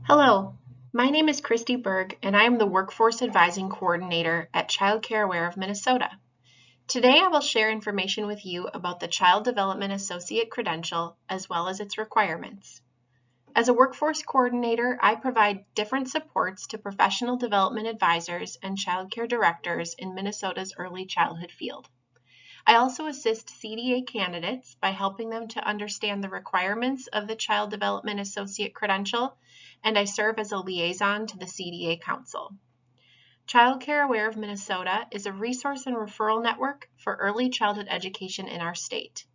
Hello, my name is Christy Berg, and I am the Workforce Advising Coordinator at Child Care Aware of Minnesota. Today I will share information with you about the Child Development Associate Credential as well as its requirements. As a Workforce Coordinator, I provide different supports to professional development advisors and child care directors in Minnesota's early childhood field. I also assist CDA candidates by helping them to understand the requirements of the Child Development Associate Credential, and I serve as a liaison to the CDA Council. Child Care Aware of Minnesota is a resource and referral network for early childhood education in our state.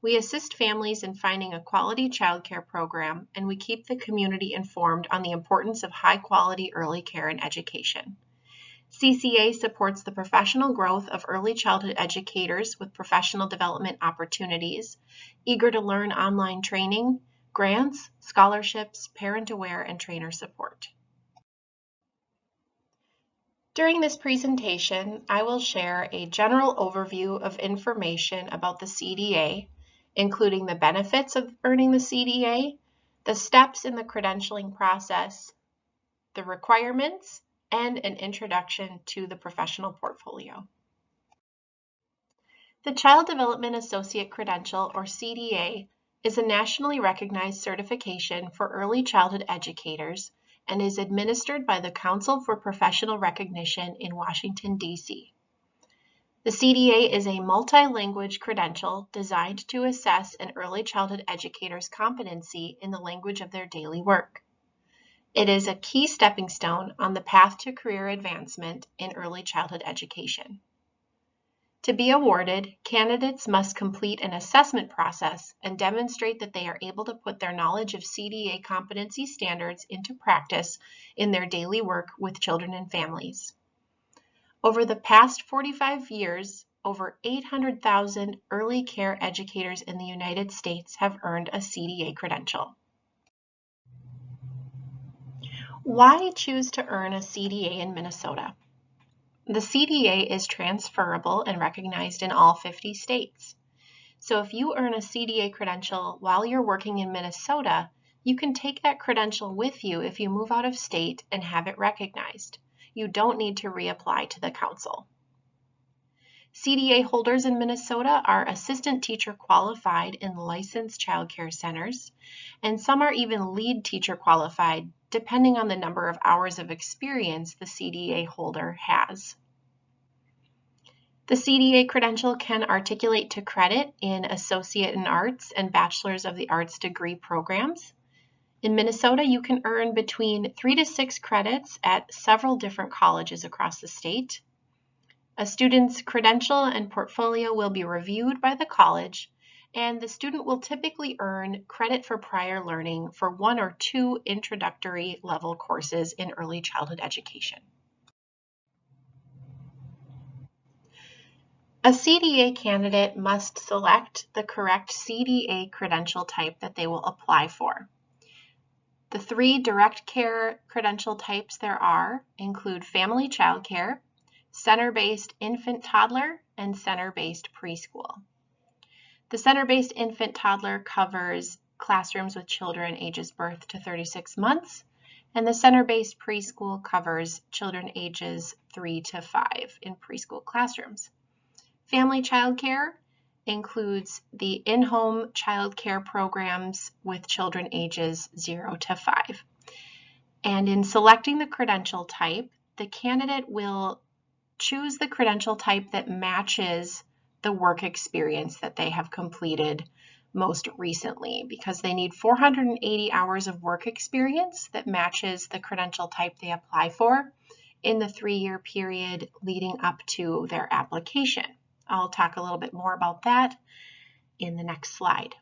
We assist families in finding a quality child care program, and we keep the community informed on the importance of high-quality early care and education. CCA supports the professional growth of early childhood educators with professional development opportunities, eager to learn online training, grants, scholarships, parent-aware, and trainer support. During this presentation, I will share a general overview of information about the CDA, including the benefits of earning the CDA, the steps in the credentialing process, the requirements, and an introduction to the professional portfolio. The Child Development Associate Credential, or CDA, is a nationally recognized certification for early childhood educators and is administered by the Council for Professional Recognition in Washington, D.C. The CDA is a multi-language credential designed to assess an early childhood educator's competency in the language of their daily work. It is a key stepping stone on the path to career advancement in early childhood education. To be awarded, candidates must complete an assessment process and demonstrate that they are able to put their knowledge of CDA competency standards into practice in their daily work with children and families. Over the past 45 years, over 800,000 early care educators in the United States have earned a CDA credential. Why choose to earn a CDA in Minnesota? The CDA is transferable and recognized in all 50 states. So if you earn a CDA credential while you're working in Minnesota, you can take that credential with you if you move out of state and have it recognized. You don't need to reapply to the council. CDA holders in Minnesota are assistant teacher qualified in licensed child care centers, and some are even lead teacher qualified, depending on the number of hours of experience the CDA holder has. The CDA credential can articulate to credit in Associate in Arts and Bachelor's of the Arts degree programs. In Minnesota, you can earn between 3 to 6 credits at several different colleges across the state. A student's credential and portfolio will be reviewed by the college, and the student will typically earn credit for prior learning for 1 or 2 introductory level courses in early childhood education. A CDA candidate must select the correct CDA credential type that they will apply for. The 3 direct care credential types there are include family child care, center-based infant-toddler, and center-based preschool. The center-based infant-toddler covers classrooms with children ages birth to 36 months, and the center-based preschool covers children ages 3 to 5 in preschool classrooms. Family child care includes the in-home child care programs with children ages 0 to 5. And in selecting the credential type, the candidate will choose the credential type that matches the work experience that they have completed most recently, because they need 480 hours of work experience that matches the credential type they apply for in the 3-year period leading up to their application. I'll talk a little bit more about that in the next slide.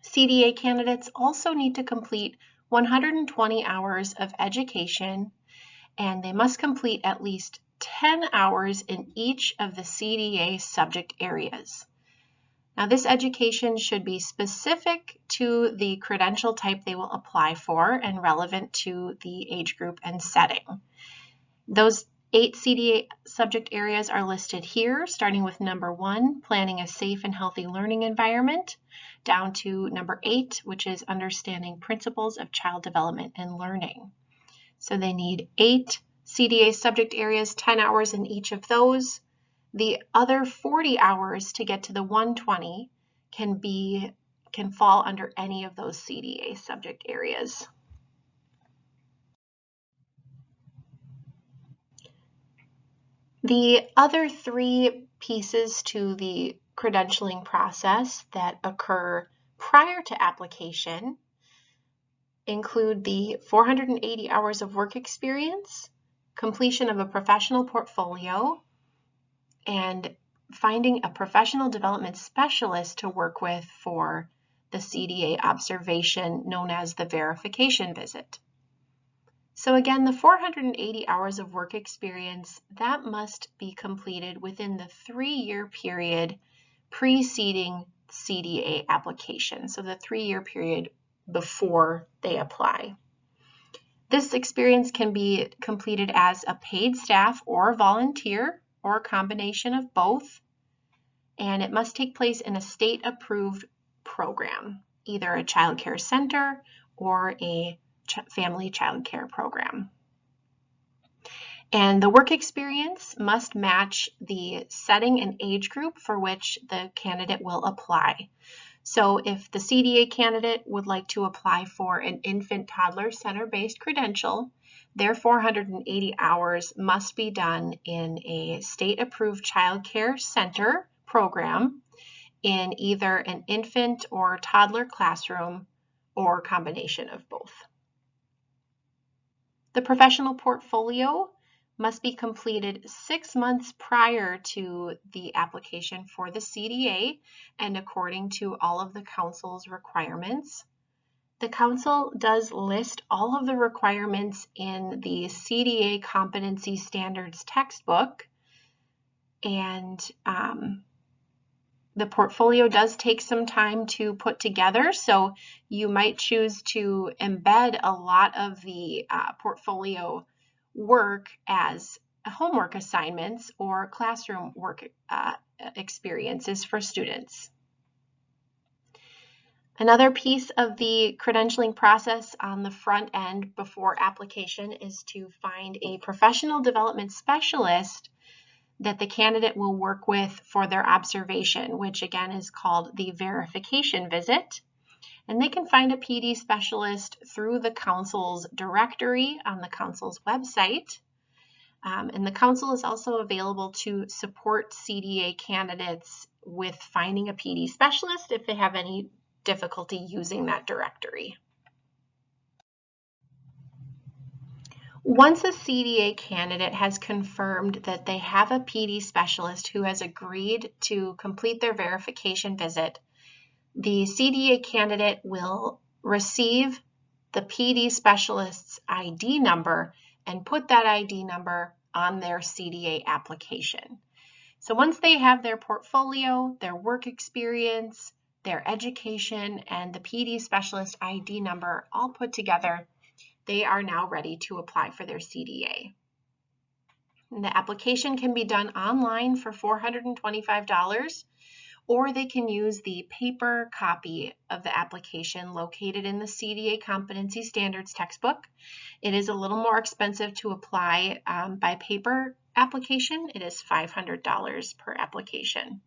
CDA candidates also need to complete 120 hours of education, and they must complete at least 10 hours in each of the CDA subject areas. Now, this education should be specific to the credential type they will apply for and relevant to the age group and setting. Those 8 CDA subject areas are listed here, starting with number 1, planning a safe and healthy learning environment, down to number 8, which is understanding principles of child development and learning. So they need 8 CDA subject areas, 10 hours in each of those. The other 40 hours to get to the 120 can fall under any of those CDA subject areas. The other 3 pieces to the credentialing process that occur prior to application include the 480 hours of work experience, completion of a professional portfolio, and finding a professional development specialist to work with for the CDA observation known as the verification visit. So again, the 480 hours of work experience, that must be completed within the 3-year period preceding CDA application, so the 3-year period before they apply. This experience can be completed as a paid staff or volunteer or a combination of both, and it must take place in a state-approved program, either a child care center or a family child care program. And the work experience must match the setting and age group for which the candidate will apply. So if the CDA candidate would like to apply for an infant toddler center-based credential, their 480 hours must be done in a state-approved child care center program in either an infant or toddler classroom or a combination of both. The professional portfolio must be completed 6 months prior to the application for the CDA and according to all of the council's requirements. The council does list all of the requirements in the CDA competency standards textbook, and the portfolio does take some time to put together, so you might choose to embed a lot of the portfolio work as homework assignments or classroom work experiences for students. Another piece of the credentialing process on the front end before application is to find a professional development specialist that the candidate will work with for their observation, which again is called the verification visit. And they can find a PD specialist through the council's directory on the council's website. And the council is also available to support CDA candidates with finding a PD specialist if they have any difficulty using that directory. Once a CDA candidate has confirmed that they have a PD specialist who has agreed to complete their verification visit, the CDA candidate will receive the PD specialist's ID number and put that ID number on their CDA application. So once they have their portfolio, their work experience, their education, and the PD specialist ID number all put together, they are now ready to apply for their CDA. And the application can be done online for $425, or they can use the paper copy of the application located in the CDA Competency Standards textbook. It is a little more expensive to apply by paper application. It is $500 per application.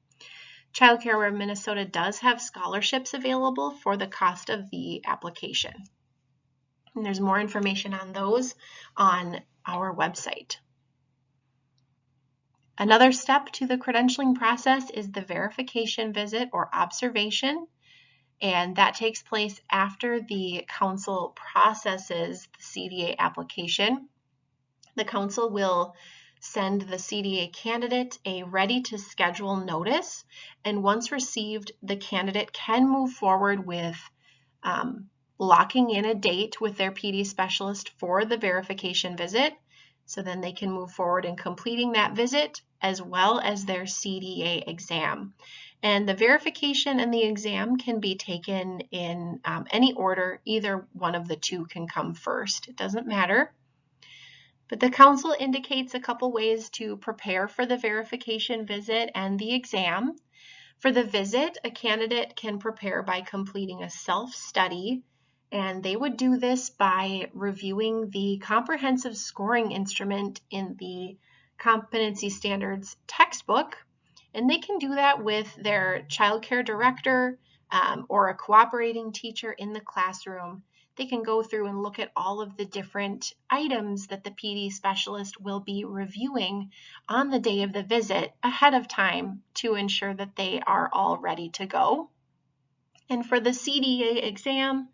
Child Care of Minnesota does have scholarships available for the cost of the application. And there's more information on those on our website. Another step to the credentialing process is the verification visit or observation, and that takes place after the council processes the CDA application. The council will send the CDA candidate a ready to schedule notice, and once received, the candidate can move forward with locking in a date with their PD specialist for the verification visit. So then they can move forward in completing that visit as well as their CDA exam. And the verification and the exam can be taken in any order. Either one of the two can come first. It doesn't matter. But the council indicates a couple ways to prepare for the verification visit and the exam. For the visit, a candidate can prepare by completing a self-study, and they would do this by reviewing the comprehensive scoring instrument in the Competency Standards textbook, and they can do that with their child care director or a cooperating teacher in the classroom. They can go through and look at all of the different items that the PD specialist will be reviewing on the day of the visit ahead of time to ensure that they are all ready to go. And for the CDA exam,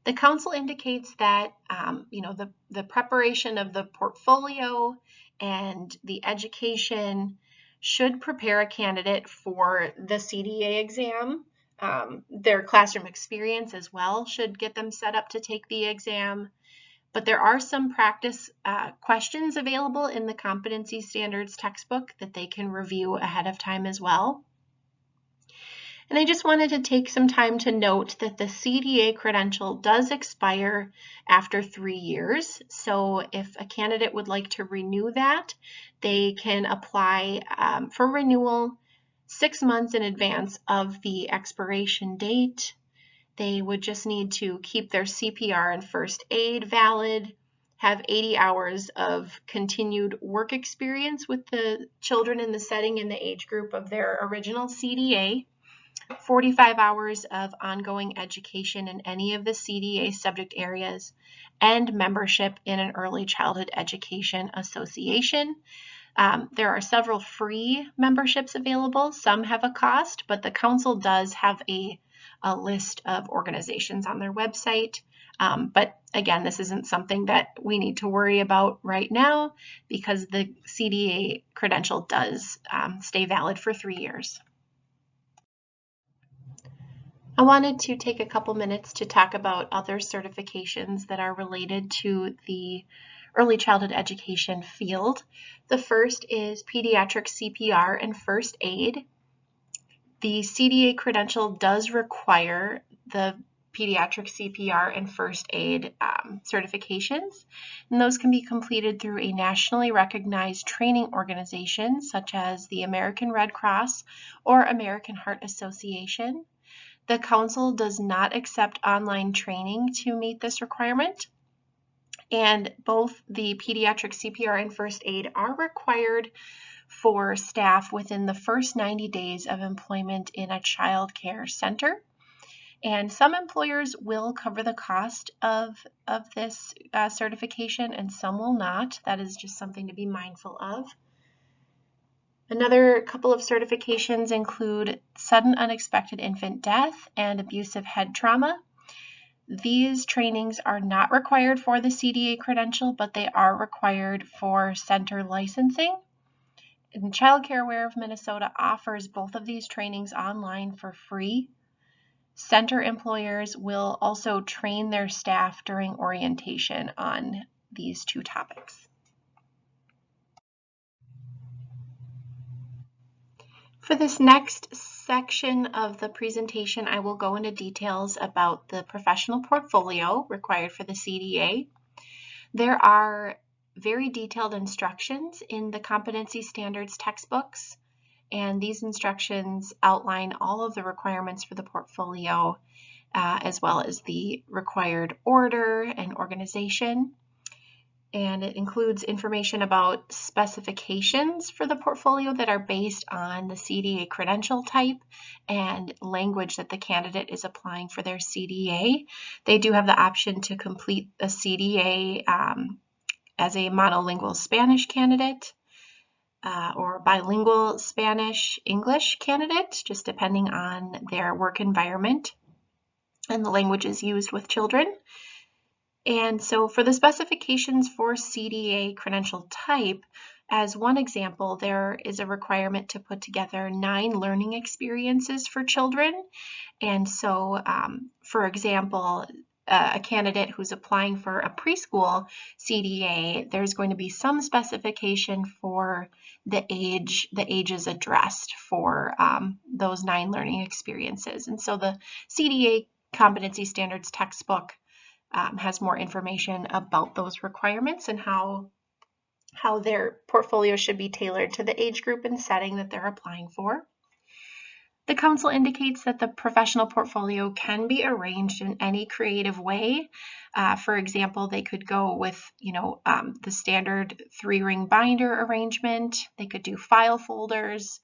the council indicates that the preparation of the portfolio and the education should prepare a candidate for the CDA exam. Their classroom experience as well should get them set up to take the exam. But there are some practice questions available in the Competency Standards textbook that they can review ahead of time as well. And I just wanted to take some time to note that the CDA credential does expire after 3 years. So if a candidate would like to renew that, they can apply for renewal 6 months in advance of the expiration date. They would just need to keep their CPR and first aid valid, have 80 hours of continued work experience with the children in the setting in the age group of their original CDA, 45 hours of ongoing education in any of the CDA subject areas, and membership in an early childhood education association. There are several free memberships available. Some have a cost, but the council does have a list of organizations on their website. But again, this isn't something that we need to worry about right now because the CDA credential does stay valid for 3 years. I wanted to take a couple minutes to talk about other certifications that are related to the early childhood education field. The first is pediatric CPR and first aid. The CDA credential does require the pediatric CPR and first aid certifications, and those can be completed through a nationally recognized training organization such as the American Red Cross or American Heart Association. The council does not accept online training to meet this requirement, and both the pediatric CPR and first aid are required for staff within the first 90 days of employment in a child care center. And some employers will cover the cost of this certification and some will not. That is just something to be mindful of. Another couple of certifications include sudden unexpected infant death and abusive head trauma. These trainings are not required for the CDA credential, but they are required for center licensing. And Child Care Aware of Minnesota offers both of these trainings online for free. Center employers will also train their staff during orientation on these two topics. For this next section of the presentation, I will go into details about the professional portfolio required for the CDA. There are very detailed instructions in the Competency Standards textbooks, and these instructions outline all of the requirements for the portfolio, as well as the required order and organization. And it includes information about specifications for the portfolio that are based on the CDA credential type and language that the candidate is applying for their CDA. They do have the option to complete a CDA as a monolingual Spanish candidate or bilingual Spanish-English candidate, just depending on their work environment and the languages used with children. And so for the specifications for CDA credential type, as one example, there is a requirement to put together 9 learning experiences for children. And so, for example, a candidate who's applying for a preschool CDA, there's going to be some specification for the ages addressed for those 9 learning experiences. And so the CDA Competency Standards textbook has more information about those requirements and how how their portfolio should be tailored to the age group and setting that they're applying for. The council indicates that the professional portfolio can be arranged in any creative way. For example, they could go with, the standard 3-ring binder arrangement. They could do file folders.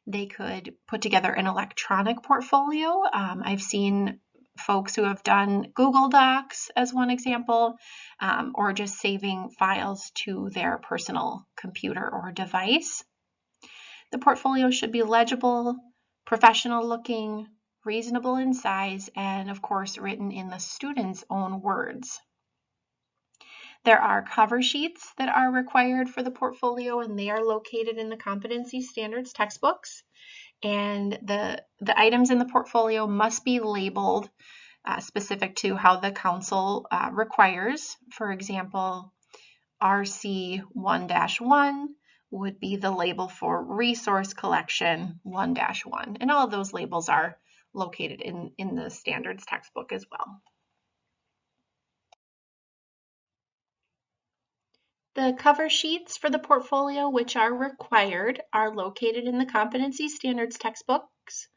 They could put together an electronic portfolio. I've seen folks who have done Google Docs as one example, or just saving files to their personal computer or device. The portfolio should be legible, professional looking, reasonable in size, and of course written in the student's own words. There are cover sheets that are required for the portfolio, and they are located in the Competency Standards textbooks. And the items in the portfolio must be labeled specific to how the council requires. For example, RC 1-1 would be the label for Resource Collection 1-1. And all of those labels are located in the standards textbook as well. The cover sheets for the portfolio, which are required, are located in the Competency Standards textbooks.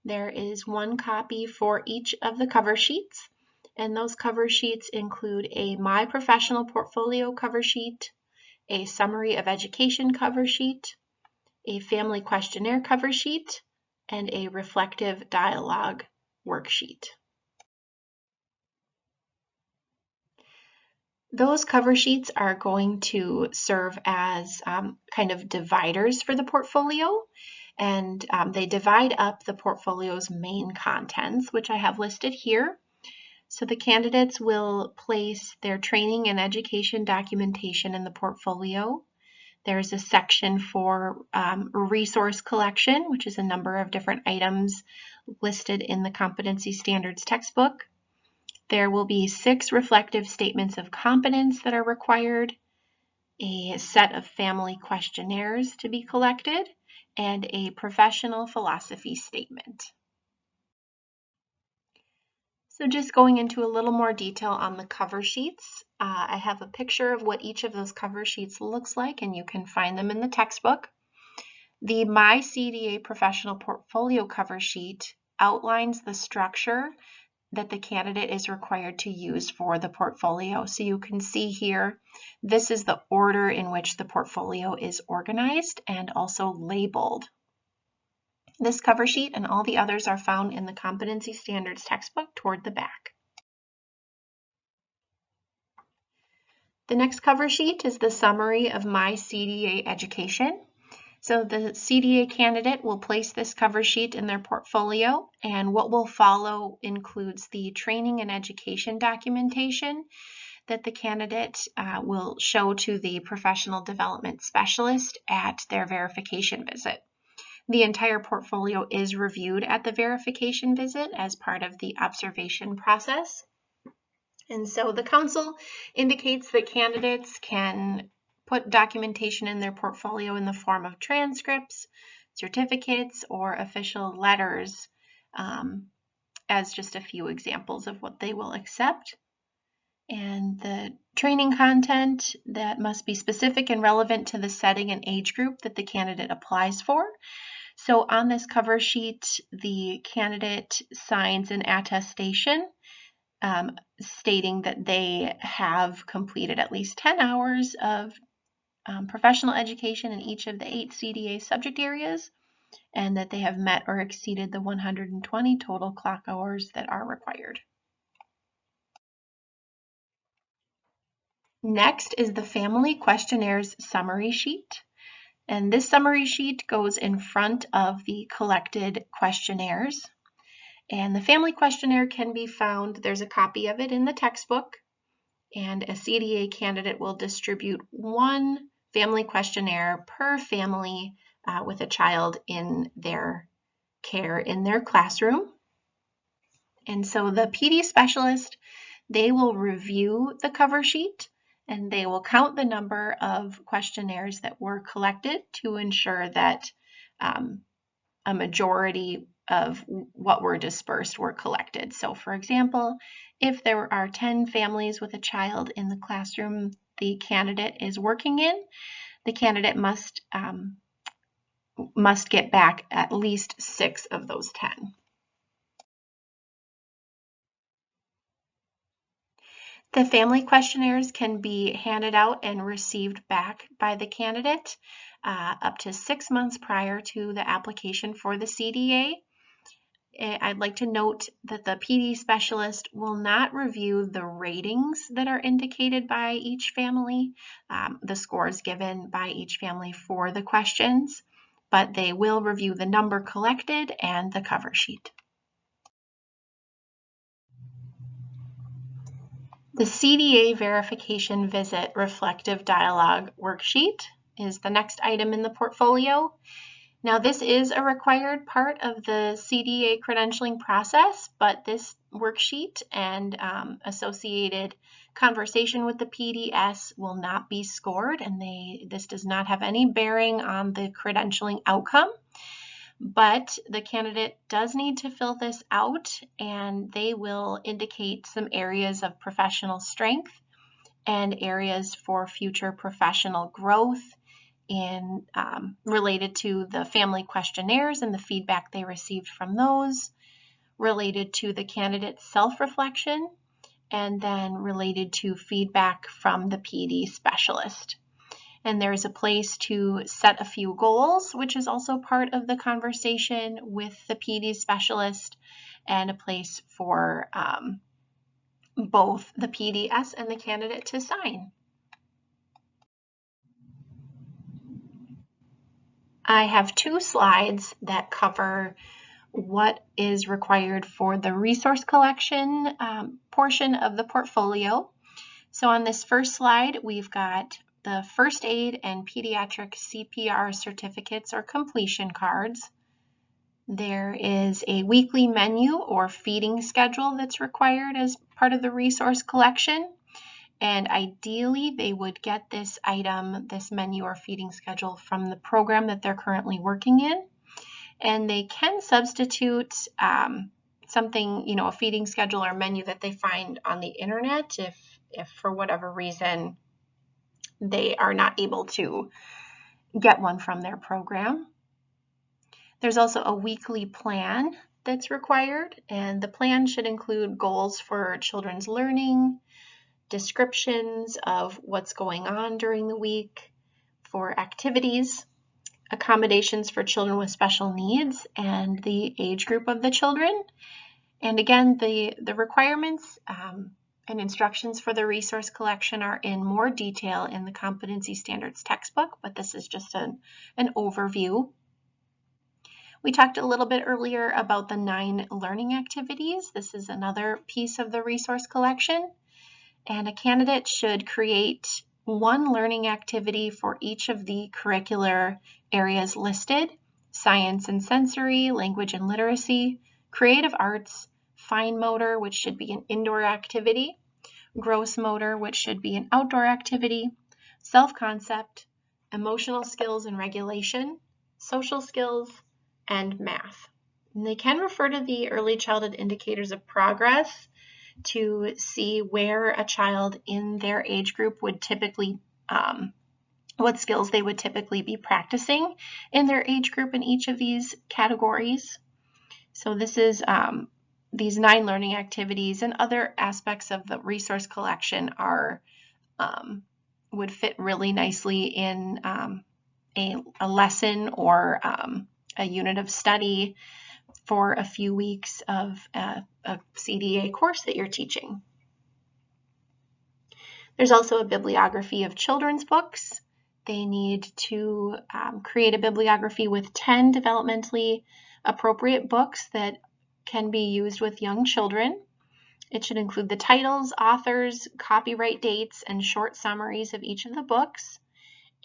There is one copy for each of the cover sheets, and those cover sheets include a My Professional Portfolio cover sheet, a Summary of Education cover sheet, a Family Questionnaire cover sheet, and a Reflective Dialogue worksheet. Those cover sheets are going to serve as kind of dividers for the portfolio, and they divide up the portfolio's main contents, which I have listed here. So the candidates will place their training and education documentation in the portfolio. There's a section for resource collection, which is a number of different items listed in the Competency Standards textbook. There will be 6 reflective statements of competence that are required, a set of family questionnaires to be collected, and a professional philosophy statement. So just going into a little more detail on the cover sheets, I have a picture of what each of those cover sheets looks like, and you can find them in the textbook. The My CDA Professional Portfolio cover sheet outlines the structure that the candidate is required to use for the portfolio. So you can see here, this is the order in which the portfolio is organized and also labeled. This cover sheet and all the others are found in the Competency Standards textbook toward the back. The next cover sheet is the summary of My CDA Education. So the CDA candidate will place this cover sheet in their portfolio, and what will follow includes the training and education documentation that the candidate will show to the professional development specialist at their verification visit. The entire portfolio is reviewed at the verification visit as part of the observation process. And so the council indicates that candidates can put documentation in their portfolio in the form of transcripts, certificates, or official letters as just a few examples of what they will accept. And the training content that must be specific and relevant to the setting and age group that the candidate applies for. So on this cover sheet, the candidate signs an attestation stating that they have completed at least 10 hours of professional education in each of the 8 CDA subject areas, and that they have met or exceeded the 120 total clock hours that are required. Next is the Family Questionnaires summary sheet. And this summary sheet goes in front of the collected questionnaires. And the family questionnaire can be found, there's a copy of it in the textbook, and a CDA candidate will distribute 1 family questionnaire per family with a child in their care in their classroom. And so the PD specialist, they will review the cover sheet, and they will count the number of questionnaires that were collected to ensure that a majority of what were dispersed were collected. So for example, if there are 10 families with a child in the classroom the candidate is working in, the candidate must get back at least 6 of those 10. The family questionnaires can be handed out and received back by the candidate up to 6 months prior to the application for the CDA. I'd like to note that the PD specialist will not review the ratings that are indicated by each family, the scores given by each family for the questions, but they will review the number collected and the cover sheet. The CDA verification visit reflective dialogue worksheet is the next item in the portfolio. Now, this is a required part of the CDA credentialing process, but this worksheet and associated conversation with the PDS will not be scored, and this does not have any bearing on the credentialing outcome. But the candidate does need to fill this out, and they will indicate some areas of professional strength and areas for future professional growth in related to the family questionnaires and the feedback they received from those, related to the candidate's self-reflection, and then related to feedback from the PD specialist. And there's a place to set a few goals, which is also part of the conversation with the PD specialist, and a place for both the PDS and the candidate to sign. I have 2 slides that cover what is required for the resource collection portion of the portfolio. So on this first slide, we've got the first aid and pediatric CPR certificates or completion cards. There is a weekly menu or feeding schedule that's required as part of the resource collection. And ideally, they would get this item, this menu or feeding schedule, from the program that they're currently working in. And they can substitute something, a feeding schedule or menu that they find on the internet if for whatever reason they are not able to get one from their program. There's also a weekly plan that's required, and the plan should include goals for children's learning, descriptions of what's going on during the week, for activities, accommodations for children with special needs, and the age group of the children. And again, the requirements and instructions for the resource collection are in more detail in the Competency Standards textbook, but this is just an overview. We talked a little bit earlier about the 9 learning activities. This is another piece of the resource collection. And a candidate should create 1 learning activity for each of the curricular areas listed: science and sensory, language and literacy, creative arts, fine motor, which should be an indoor activity, gross motor, which should be an outdoor activity, self-concept, emotional skills and regulation, social skills, and math. And they can refer to the early childhood indicators of progress to see where a child in their age group would typically, what skills they would typically be practicing in their age group in each of these categories. So this is these 9 learning activities and other aspects of the resource collection are would fit really nicely in a lesson or a unit of study for a few weeks of a CDA course that you're teaching. There's also a bibliography of children's books. They need to create a bibliography with 10 developmentally appropriate books that can be used with young children. It should include the titles, authors, copyright dates, and short summaries of each of the books.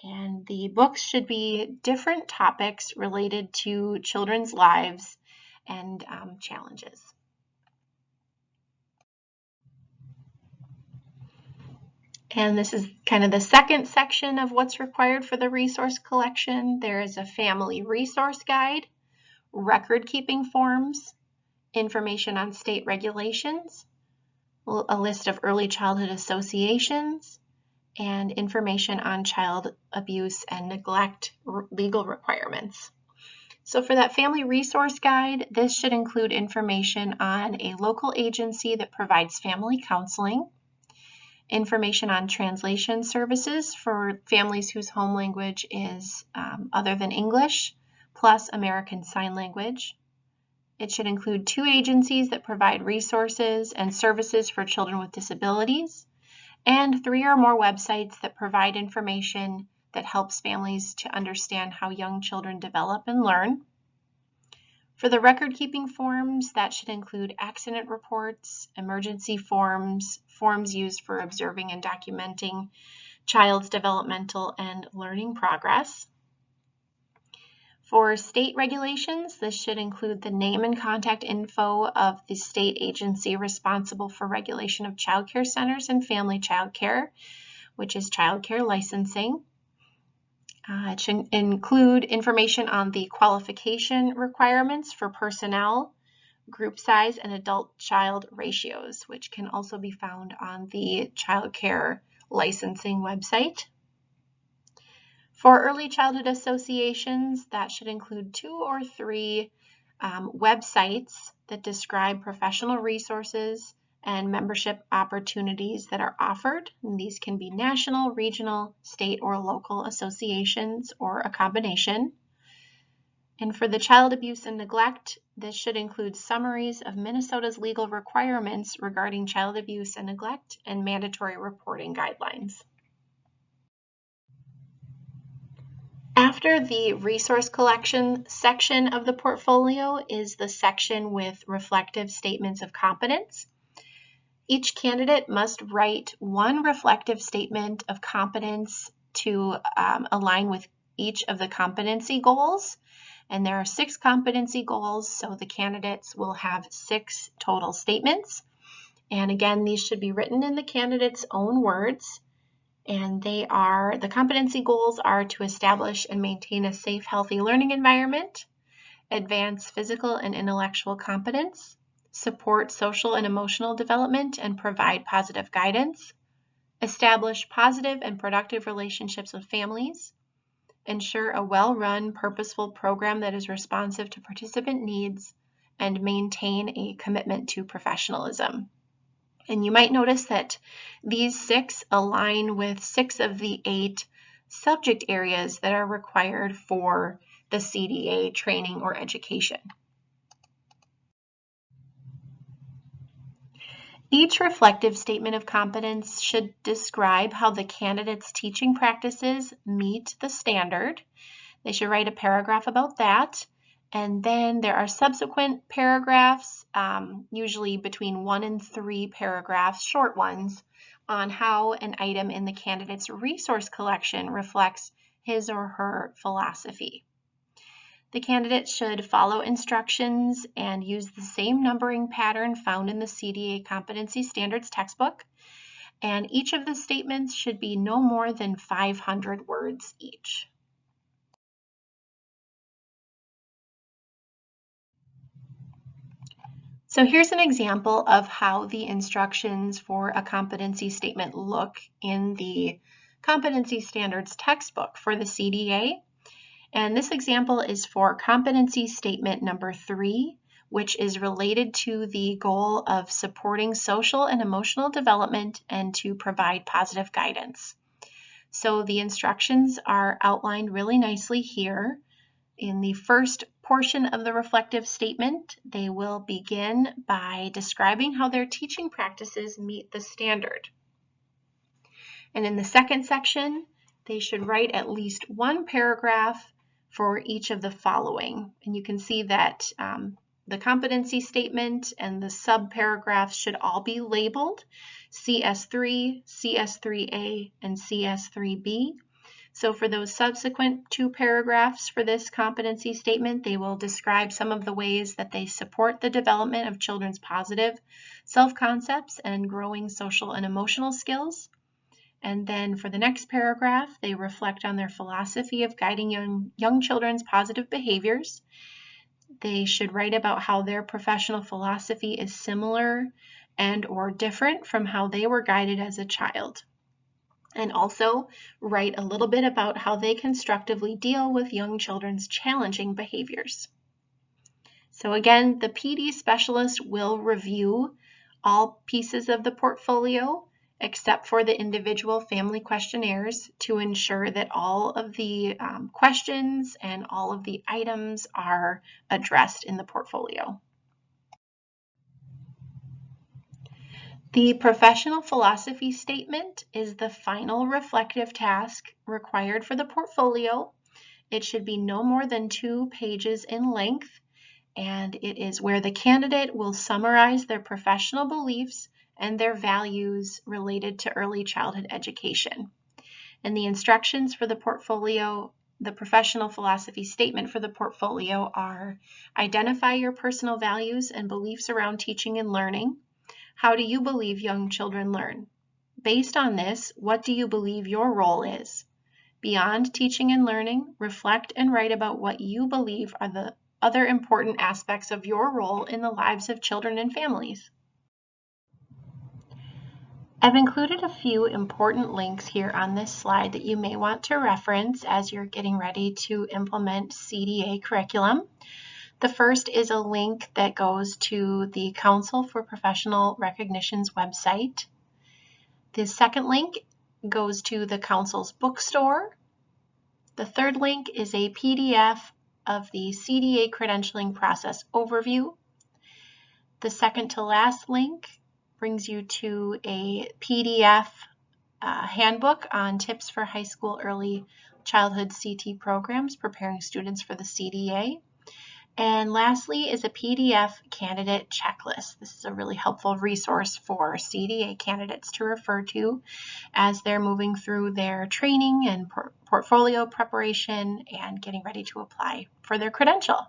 And the books should be different topics related to children's lives and challenges. And this is kind of the second section of what's required for the resource collection. There is a family resource guide, record-keeping forms, information on state regulations, a list of early childhood associations, and information on child abuse and neglect legal requirements. So for that family resource guide, this should include information on a local agency that provides family counseling, information on translation services for families whose home language is other than English, plus American Sign Language. It should include 2 agencies that provide resources and services for children with disabilities, and 3 or more websites that provide information that helps families to understand how young children develop and learn. For the record-keeping forms, that should include accident reports, emergency forms, forms used for observing and documenting child's developmental and learning progress. For state regulations, this should include the name and contact info of the state agency responsible for regulation of child care centers and family child care, which is child care licensing. It should include information on the qualification requirements for personnel, group size, and adult-child ratios, which can also be found on the child care licensing website. For early childhood associations, that should include 2 or 3 websites that describe professional resources and membership opportunities that are offered. And these can be national, regional, state, or local associations, or a combination. And for the child abuse and neglect, this should include summaries of Minnesota's legal requirements regarding child abuse and neglect and mandatory reporting guidelines. After the resource collection section of the portfolio is the section with reflective statements of competence. Each candidate must write 1 reflective statement of competence to align with each of the competency goals. And there are 6 competency goals, so the candidates will have 6 total statements. And again, these should be written in the candidate's own words. And the competency goals are to establish and maintain a safe, healthy learning environment, advance physical and intellectual competence, support social and emotional development and provide positive guidance, establish positive and productive relationships with families, ensure a well-run, purposeful program that is responsive to participant needs, and maintain a commitment to professionalism. And you might notice that these 6 align with 6 of the 8 subject areas that are required for the CDA training or education. Each reflective statement of competence should describe how the candidate's teaching practices meet the standard. They should write a paragraph about that. And then there are subsequent paragraphs, usually between 1 and 3 paragraphs, short ones, on how an item in the candidate's resource collection reflects his or her philosophy. The candidate should follow instructions and use the same numbering pattern found in the CDA Competency Standards textbook. And each of the statements should be no more than 500 words each. So here's an example of how the instructions for a competency statement look in the Competency Standards textbook for the CDA. And this example is for competency statement number 3, which is related to the goal of supporting social and emotional development and to provide positive guidance. So the instructions are outlined really nicely here. In the first portion of the reflective statement, they will begin by describing how their teaching practices meet the standard. And in the second section, they should write at least 1 paragraph for each of the following. And you can see that the competency statement and the sub-paragraphs should all be labeled CS3, CS3A, and CS3B. So for those subsequent 2 paragraphs for this competency statement, they will describe some of the ways that they support the development of children's positive self-concepts and growing social and emotional skills. And then for the next paragraph, they reflect on their philosophy of guiding young children's positive behaviors. They should write about how their professional philosophy is similar and or different from how they were guided as a child. and also write a little bit about how they constructively deal with young children's challenging behaviors. So again, the PD specialist will review all pieces of the portfolio except for the individual family questionnaires to ensure that all of the questions and all of the items are addressed in the portfolio. The professional philosophy statement is the final reflective task required for the portfolio. It should be no more than 2 pages in length, and it is where the candidate will summarize their professional beliefs and their values related to early childhood education. And the instructions for the portfolio, the professional philosophy statement for the portfolio are: identify your personal values and beliefs around teaching and learning. How do you believe young children learn? Based on this, what do you believe your role is? Beyond teaching and learning, reflect and write about what you believe are the other important aspects of your role in the lives of children and families. I've included a few important links here on this slide that you may want to reference as you're getting ready to implement CDA curriculum. The first is a link that goes to the Council for Professional Recognition's website. The second link goes to the Council's bookstore. The third link is a PDF of the CDA credentialing process overview. The second to last link brings you to a PDF handbook on tips for high school early childhood CT programs, preparing students for the CDA. And lastly is a PDF candidate checklist. This is a really helpful resource for CDA candidates to refer to as they're moving through their training and portfolio preparation and getting ready to apply for their credential.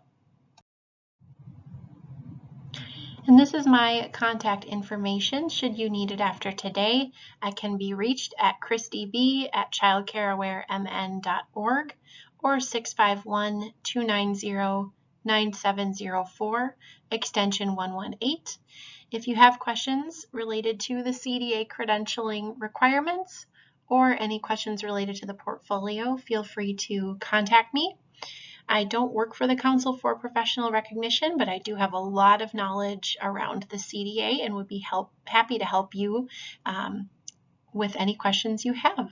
And this is my contact information. Should you need it after today, I can be reached at christyb@childcareawaremn.org or 651-290-9704, extension 118. If you have questions related to the CDA credentialing requirements or any questions related to the portfolio, feel free to contact me. I don't work for the Council for Professional Recognition, but I do have a lot of knowledge around the CDA and would be happy to help you with any questions you have.